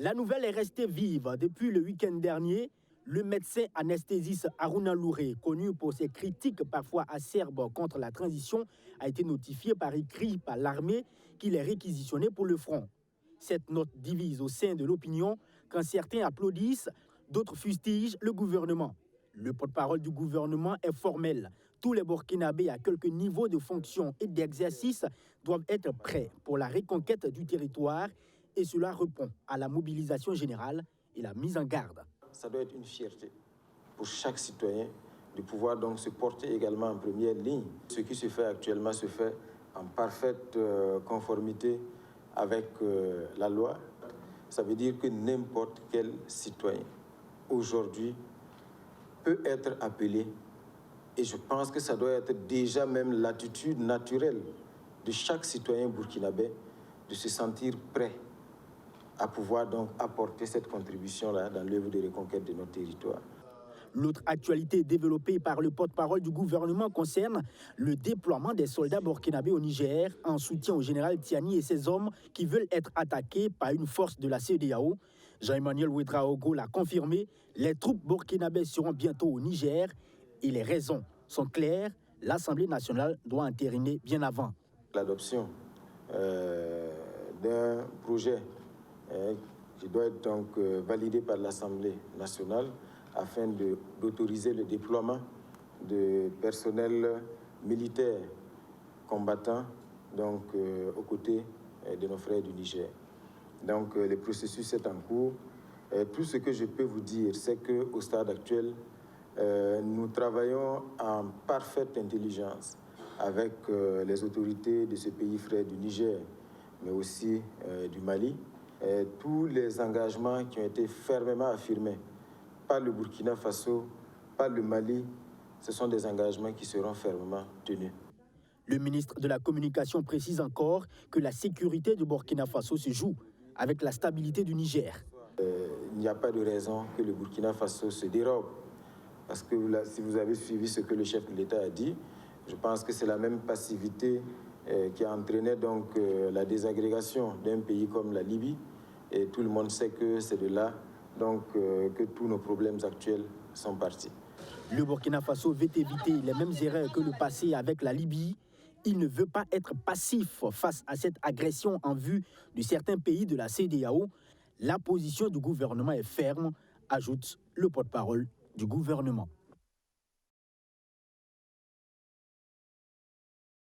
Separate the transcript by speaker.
Speaker 1: La nouvelle est restée vive. Depuis le week-end dernier, le médecin anesthésiste Haruna Louré, connu pour ses critiques parfois acerbes contre la transition, a été notifié par écrit par l'armée qu'il est réquisitionné pour le front. Cette note divise au sein de l'opinion quand certains applaudissent, d'autres fustigent le gouvernement. Le porte-parole du gouvernement est formel. Tous les Burkinabés à quelque niveau de fonction et d'exercice doivent être prêts pour la reconquête du territoire et cela répond à la mobilisation générale et la mise en garde.
Speaker 2: Ça doit être une fierté pour chaque citoyen de pouvoir donc se porter également en première ligne. Ce qui se fait actuellement se fait en parfaite conformité avec la loi. Ça veut dire que n'importe quel citoyen aujourd'hui peut être appelé, et je pense que ça doit être déjà même l'attitude naturelle de chaque citoyen burkinabé de se sentir prêt à pouvoir donc apporter cette contribution-là dans l'œuvre de reconquête de notre territoire.
Speaker 1: L'autre actualité développée par le porte-parole du gouvernement concerne le déploiement des soldats burkinabés au Niger en soutien au général Tiani et ses hommes qui veulent être attaqués par une force de la CEDEAO. Jean-Emmanuel Ouedraogo l'a confirmé, les troupes burkinabées seront bientôt au Niger et les raisons sont claires, l'Assemblée nationale doit entériner bien avant.
Speaker 2: L'adoption d'un projet qui doit être donc validé par l'Assemblée nationale afin d'autoriser le déploiement de personnel militaire combattant donc, aux côtés de nos frères du Niger. Donc le processus est en cours. Tout ce que je peux vous dire, c'est qu'au stade actuel, nous travaillons en parfaite intelligence avec les autorités de ce pays frère du Niger, mais aussi du Mali. Tous les engagements qui ont été fermement affirmés par le Burkina Faso, par le Mali, ce sont des engagements qui seront fermement tenus.
Speaker 1: Le ministre de la Communication précise encore que la sécurité du Burkina Faso se joue avec la stabilité du Niger.
Speaker 2: Il n'y a pas de raison que le Burkina Faso se dérobe. Parce que là, si vous avez suivi ce que le chef de l'État a dit, je pense que c'est la même passivité qui a entraîné donc la désagrégation d'un pays comme la Libye. Et tout le monde sait que c'est de là donc, que tous nos problèmes actuels sont partis.
Speaker 1: Le Burkina Faso veut éviter les mêmes erreurs que le passé avec la Libye. Il ne veut pas être passif face à cette agression en vue de certains pays de la CEDEAO. La position du gouvernement est ferme, ajoute le porte-parole du gouvernement.